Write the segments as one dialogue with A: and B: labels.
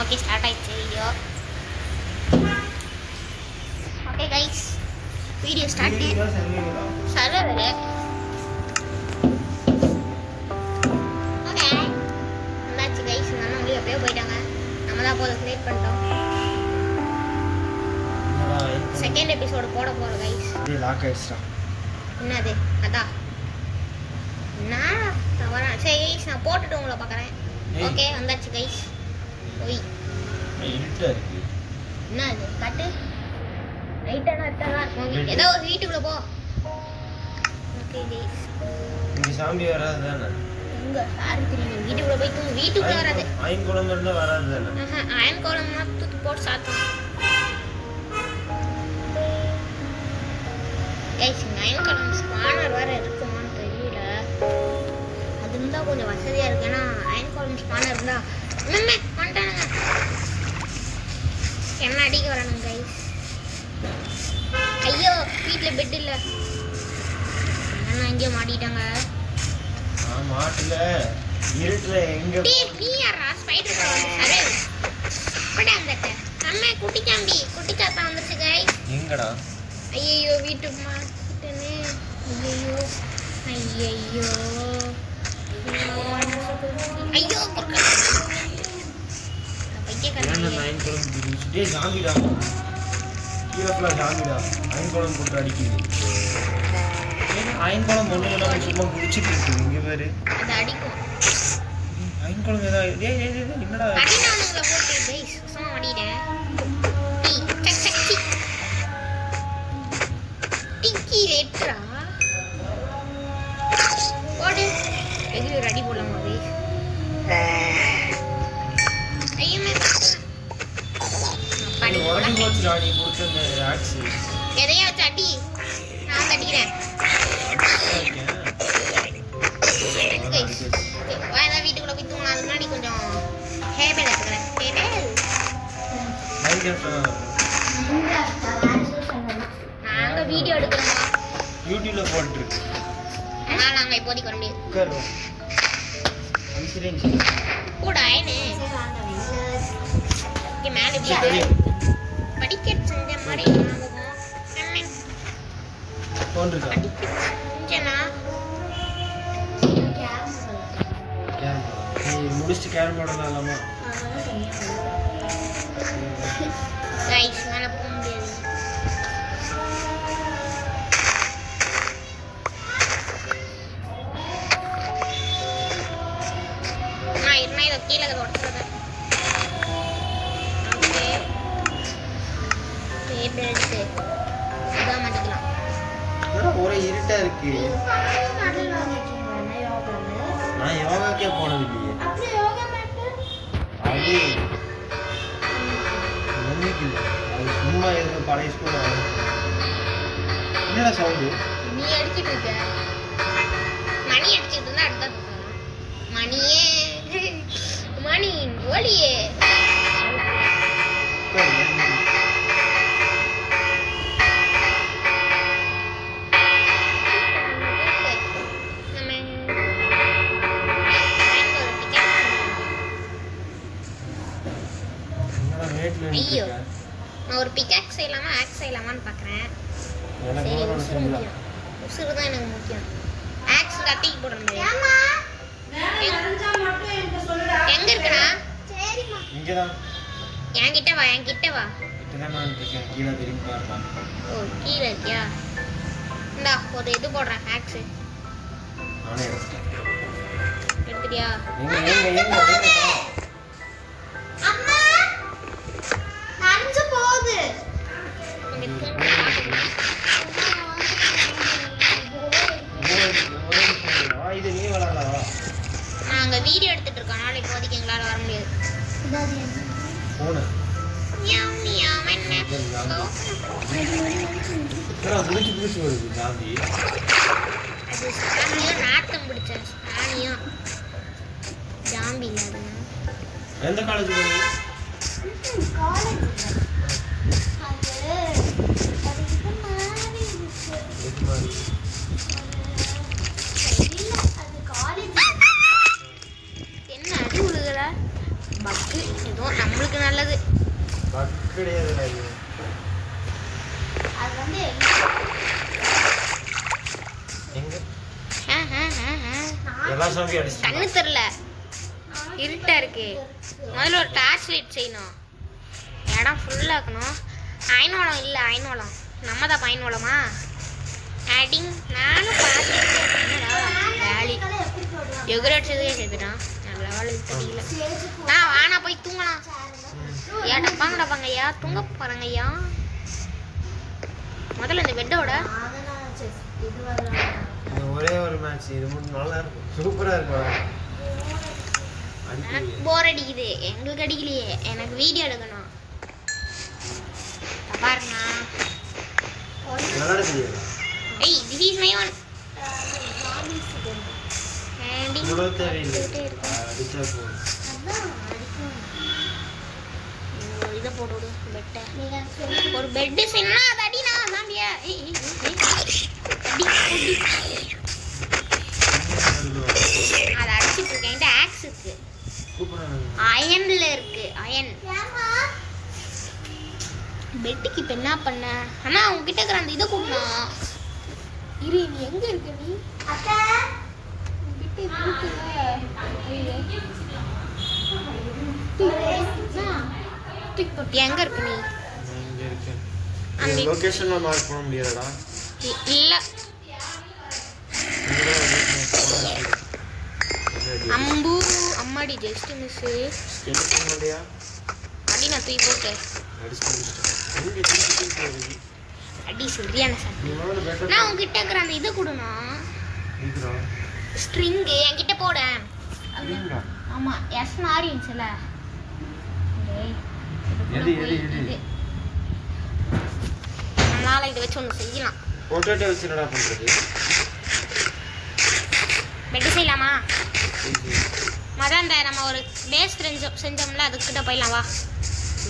A: Okay start ஆயிடுச்சு video. Okay guys video start. Server okay என்னாச்சு guys? நம்ம வந்து எப்பயோ போயிட்டாங்க. நம்ம தான் போல கிரியேட் பண்ணிட்டோம். செகண்ட் எபிசோடு போட போறோம் கைஸ்.
B: இது லாக் ஆயிடுச்சா?
A: என்னது அதான் நான் தவறா. சரி கைஸ் நான் போட்டுட்டு உங்களை பார்க்குறேன். ஓகே வந்தாச்சு கைஸ். ஓய்
B: இருட்டா இருக்கு.
A: என்ன அது கட்டு ரைட்டானா இருட்டா இருக்கும். ஏதோ ஒரு வீட்டுக்குள்ள போ. ஓகே கைஸ்
B: இங்க சாமி வராது தானே?
A: எங்க யாரு தெரியும்? வீட்டுக்குள்ள போய் தூங்கு. வீட்டுக்குள்ள வராது.
B: அயன் குளம் இருந்தா வராது தானே?
A: அயன் கோலம் தூக்கி போட்டு சாத்தணும் கைஸ். அயன் கோலம் ஸ்பானர் வேற இருக்குமான்னு தெரியல. அது இருந்தா கொஞ்சம் வசதியா இருக்கு. ஏன்னா அயன் கோலம் ஸ்பானர் இருந்தா வந்துட்டானுங்க என்ன அடிக்க வரானுங்க கைஸ். ஐயோ வீட்டில் பெட் இல்லை. என்ன இங்கே மாட்டிட்டாங்க.
B: மாட்டல இருட்டுல எங்க
A: நீ யாரா ஸ்பைடர் வந்து சரே படாங்கட்ட அம்மா குட்டி சாம்பி குட்டி சாத்தா வந்துருச்சு கைஸ்.
B: எங்கடா?
A: ஐயோ வீட்டுக்கு மாட்டிட்டேனே. ஐயோ ஐயோ ஐயோ
B: அயன் குளம் டேய் ஜாம்பிடா. கீழே ஜாம்பிடா. அயன் குளம் போட்டு அடிக்குது. அயன் குளம் ஒண்ணு இல்லாம சும்மா குடிச்சிட்டு இருக்கு. இங்க பாரு
A: அது அடிக்கும்.
B: அயன் குளம் ஏதா டேய் டேய் டேய் என்னடா
A: அடினானுங்கள போட்டு கைஸ் சும்மா அடிடேன். டீ சக் சக் டி டிக்கி ரெட்ரா போடு. எகிரி ரெடி போடலாமா கைஸ்? ஐயமே படி
B: ஓடி போச்சுடா நீ போட்டு அந்த ஆக்ஸ்.
A: எதையா வச்சு அடி. நான் அடிக்கிறேன். வீட்டுக்குள்ள போய் தூங்கலாம். அது முன்னாடி கொஞ்சம் ஹேபல் எடுத்துக்கிறேன். நாங்க வீடியோ எடுக்கிறோம்.
B: யூடியூப்ல போட்டுருக்கு.
A: ஆனால் நாங்கள் இப்போதைக்கு வர முடியாது. கூட ஆயினு மேலே படிக்கட் செஞ்ச மாதிரி
B: முடிச்சுட்டு கேரம் போடலாமா?
A: கைஸ் மேலே போக முடியாது. இதை கீழே உடச்சுறேன்.
B: ஒரே இருட்டா இருக்கு. நான் யோகாக்கே போனது இல்லையே. அது சும்மா எதுக்கு பழைய ஸ்கூல். என்னடா சவுண்டு?
A: நீ அடிச்சிட்டு இருக்க. மணி அடிச்சிட்டு இருந்தா அடுத்த மணியே மணி ஒளியே. ஐயோ நான் ஒரு பிக்காக்ஸ் செய்யலாமா ஆக்ஸ் செய்யலாமான்னு பார்க்குறேன். சரி உசுறு தான் எனக்கு முக்கியம். ஆக்ஸ் கத்திக்கு போடுற மாதிரி. எங்க இருக்குடா?
B: இங்கதான்.
A: என்கிட்ட வா என்கிட்ட வா.
B: கீழே திரும்பி பாருப்பா.
A: ஓ கீழே இருக்கியா? இந்தா ஒரு இது போடுறேன் ஆக்ஸ்.
B: நானே எடுத்துட்டேன்.
A: எடுத்துட்டியா?
B: அம்மா
A: நஞ்சு போகுது.
B: இது நீ வளரலவா?
A: நாங்க வீடியோ எடுத்துட்டு இருக்கோம். நாளை இப்போதைக்கு எங்களால வர முடியாது.
B: போன
A: மியாவ் மியாவ் என்ன
B: புடிச்சு புடிச்சு வருது ஜாம்பி.
A: அது சாணியா நாட்டம் பிடிச்ச சாணியா ஜாம்பி இல்ல.
B: எந்த காலேஜ் போறீங்க?
A: காலேஜ் என்ன அடி உழுகுற பக்கு ஏதோ நம்மளுக்கு
B: கிடையாது
A: அது வந்து
B: எங்க எல்லா சாமி அடிச்சு
A: கண்ணு தெரியல, இருட்டா இருக்கு. முதல்ல ஒரு டார்ச் லைட் செய்யணும், இடம் ஃபுல்லாக்கணும். ஐநோளம் இல்லை, ஐநோளம் நம்ம தான் பயனோளமா ஆடிங். நானும் பார்த்துருக்கேன். என்னடா வேலி எகுரடிச்சதே சேர்த்துட்டான். நல்ல வேலை தெரியல. நான் வானா போய் தூங்கலாம். ஏடப்பாங்கடாப்பாங்க ஐயா, தூங்க போகிறாங்க ஐயா. முதல்ல இந்த பெட்டோட
B: ஒரே ஒரு மேட்ச் இது நல்லா இருக்கும், சூப்பரா இருக்கும்.
A: எனக்கு போர் அடிக்குது. எங்களுக்கு அடிக்கலையே, எனக்கு வீடியோ எடுக்கணும். பாருங்க, ஏய் this is my one. இதை போட்டு விடு பெட்டை. ஒரு பெட்டு செய்யணும்னா அது அடினா சாம்பியா. அதை அடிச்சுட்டு இருக்கேன். என்கிட்ட ஆக்ஸ் இருக்கு, அயன்ல இருக்கு. அயன் பெட்டுக்கு இப்போ என்ன பண்ண? அண்ணா உங்ககிட்ட இருக்கிற அந்த இதை கொடுக்கணும். இரு, நீ எங்க இருக்க? நீ அக்கா உங்ககிட்ட எங்க இருக்கு? நீ
B: அந்த லொகேஷன்ல மார்க் பண்ண முடியாதடா.
A: இல்ல அம்பு அம்மாடி ஜஸ்ட் மிஸ்.
B: எடுக்க முடியா?
A: அடி நான் தூக்கி போட்டு அடி சரியான சார். நான் உங்ககிட்ட இருக்கிற அந்த இதை கொடுணும், ஸ்ட்ரிங் என்கிட்ட போட. ஆமா, எஸ் மாதிரி இருந்துச்சுல. நம்மளால இதை வச்சு ஒன்று செய்யலாம்.
B: பொட்டேட்டோ வச்சு என்னடா பண்றது?
A: பெட்டு செய்யலாமா? மொதல் இந்த நம்ம ஒரு பேஸ் செஞ்சோம்ல, அதுக்கிட்ட போயிடலாம். வா,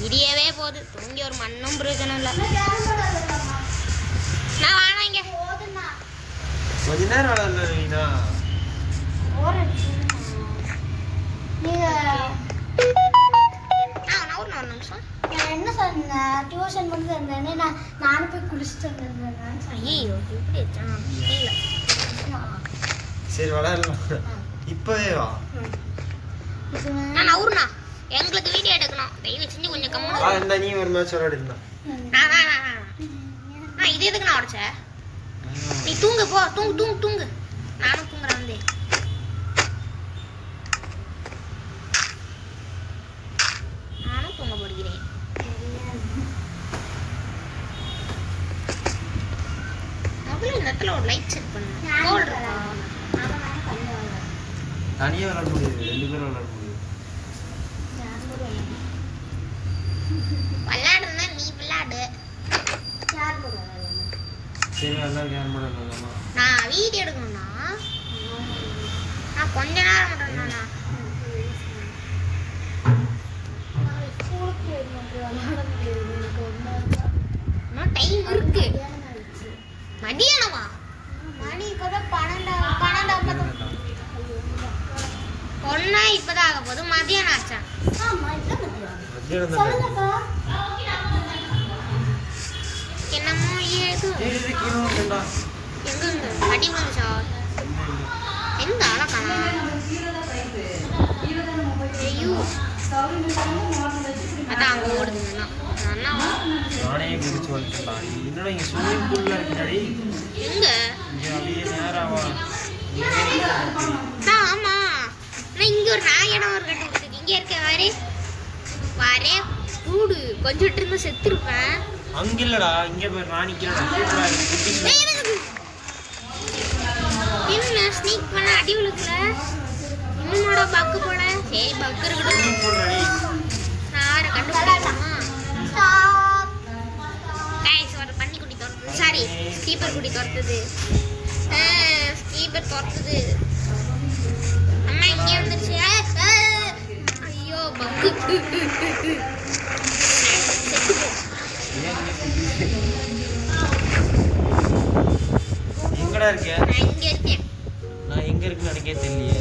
A: இடியவே போகுது. தூங்கி ஒரு மண்ணும் பிரயோஜனம் இல்லை. நான் வாங்க
B: கொஞ்ச நேரம் விளையாடுறீங்களா?
A: ஒரு நிமிஷம்.
C: என்ன சொன்னேன்? டியூஷன் வந்து இருந்தேனே, நானும் போய் குளிச்சுட்டு வந்திருந்தேன்.
A: ஐயோ, இப்படி
B: சரி விளையாடலாம். இப்பவே வா.
A: நான் நவுறுண்ணா, எங்களுக்கு வீடியோ எடுக்கணும். தயவு செஞ்சு கொஞ்சம் கம்மி.
B: இந்த நீ ஒரு மேட்ச் விளையாடிருந்தா.
A: இது எதுக்கு நான் உடச்ச? நீ தூங்கு போ, தூங்கு தூங்கு தூங்கு. நானும் தூங்குறேன் வந்து. நானும் தூங்க போடுகிறேன். முதல்ல இந்த இடத்துல ஒரு லைட் செட் பண்ணு. கோல்ட் இருக்கா?
B: தனியாக விளையாட முடியாது, 2 பேரும் விளையாட முடியாது.
A: விளையாடுனா நீ விளையாடு.
B: சரி எல்லாரும் கேம் பண்ணலாமா?
A: நான் வீடியோ எடுக்கணும்னா நான் கொஞ்ச நேரம் மட்டும்தானா? டைம் இருக்கு. மதியானமா?
C: மணி இப்பதான் 12
A: ஒன்னா இப்பதான் ஆக போகுது. மதியானம் ஆச்சா? என்னமோ ஏது எங்க அடி வந்துச்சா? எந்த அழகானா? ஐயோ, அதான் அங்க ஓடுதுன்னா
B: நானே குதிச்சு வந்துட்டேன். என்னடா இங்க ஸ்விமிங் பூல்ல இருக்குடி?
A: எங்க?
B: இங்க அப்படியே நேராவா?
A: ஆமா, நான் இங்க ஒரு இடம் ஒரு கட்டு இங்க இருக்க வாரே வாரே கூடு. கொஞ்சம் இருந்து செத்துருப்பேன்.
B: அங்க இல்லடா, இங்க போய் ராணிக்கிறேன்.
A: என்ன ஸ்னீக் பண்ண அடி விழுக்கல? இன்னும் பக்கு போட. சரி பக்கு இருக்கட்டும். நான் கண்டுபிடிக்கலாமா? கைஸ் வர பண்ணி குட்டி தோர்த்து. சாரி, ஸ்கீப்பர் குட்டி தோர்த்துது. ஸ்கீப்பர் தோர்த்துது. அம்மா இங்க வந்துருச்சு. ஐயோ பக்கு.
B: எங்கடா இருக்க?
A: நான் இங்க இருக்கேன்.
B: நான் எங்க இருக்குன்னு எனக்கே தெரியலையே.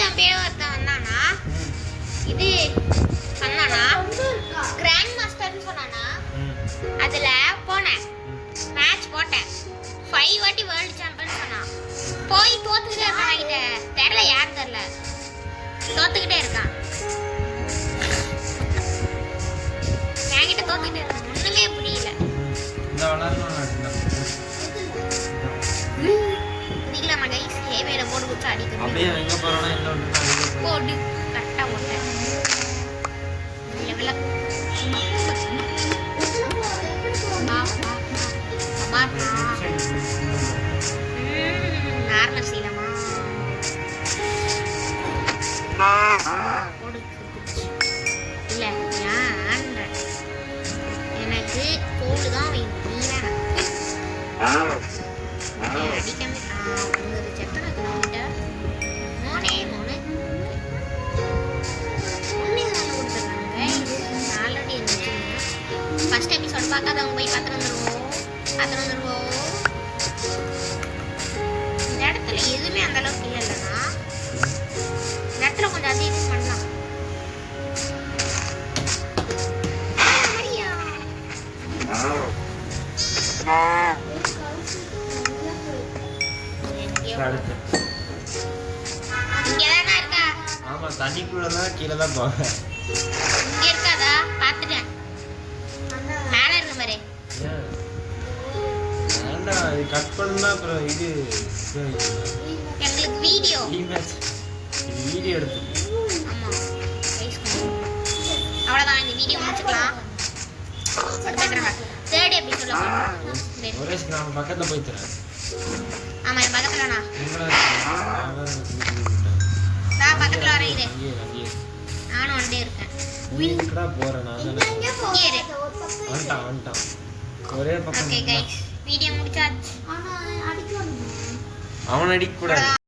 A: சாம்பியன் ஒருத்தன் வந்தானா இது பண்ணானா கிராண்ட் மாஸ்டர்னு சொன்னானா அதுல போனேன் மேட்ச் போட்டேன் 5 வாட்டி வேர்ல்டு சாம்பியன் சொன்னான் போய் தோத்துக்கிட்டே இருக்கான் கிட்ட தெரியல யாரும் தெரியல தோத்துக்கிட்டே இருக்கான் என்கிட்ட தோத்துக்கிட்டே இருக்கான் ஒண்ணுமே புரியல
B: இந்த விளையாடணும்
A: புரியலாமா கைஸ் ஹேவேல போட்டு குச்சி அடிக்கணும்
B: அப்படியே எங்க போறோம்னா என்ன ஒண்ணு
A: போடு கரெக்டா ஓட்டேன் லெவல நார்மல் செய்யலாமா இல்ல எனக்கு கோல்டு தான் வேணும் நீ வேணாம் அடிக்காம செத்தனை மோனே மோனே ஒன்னே நல்லா கொடுத்துருக்காங்க ஆல்ரெடி இருந்துச்சு ஃபர்ஸ்ட் எபிசோட் பார்க்காதவங்க போய் பார்த்துட்டு வந்துருவோம் இந்த இடத்துல எதுவுமே அந்த அளவுக்கு இல்லைன்னா இந்த இடத்துல கொஞ்சம் அதிகம் பண்ணலாம் இங்கதானா இருக்கா
B: ஆமா தண்ணிக்குள்ள தான் கீழே தான் போவேன்
A: இங்க இருக்காதா பாத்துட்டேன் மேல இருக்கு பாரு
B: வேண்டாம் இது கட் பண்ணா அப்புறம் இது
A: எங்களுக்கு வீடியோ
B: மேட்ச் இது வீடியோ எடுத்து
A: ஆமா அவ்வளவுதான் இந்த வீடியோ முடிச்சுக்கலாம் தேர்ட் எபிசோட்ல
B: ஒரே நான் பக்கத்துல போய் தரேன்
A: ஆமா என் பக்கத்துலண்ணா
B: நீங்களா
A: நான் பக்கத்துல வரேன் இரு
B: அங்கேயே
A: நானும் வந்துட்டே இருக்கேன்
B: வீட்டுக்குடா போறேன் நான் தானே
A: இங்கே இரு
B: வந்துட்டான் ஒரே பக்கம்
A: ஓகே கைஸ் வீடியோ முடிச்சாச்சு
C: ஆனா அடிக்க
B: அவன் அடிக்க கூடாது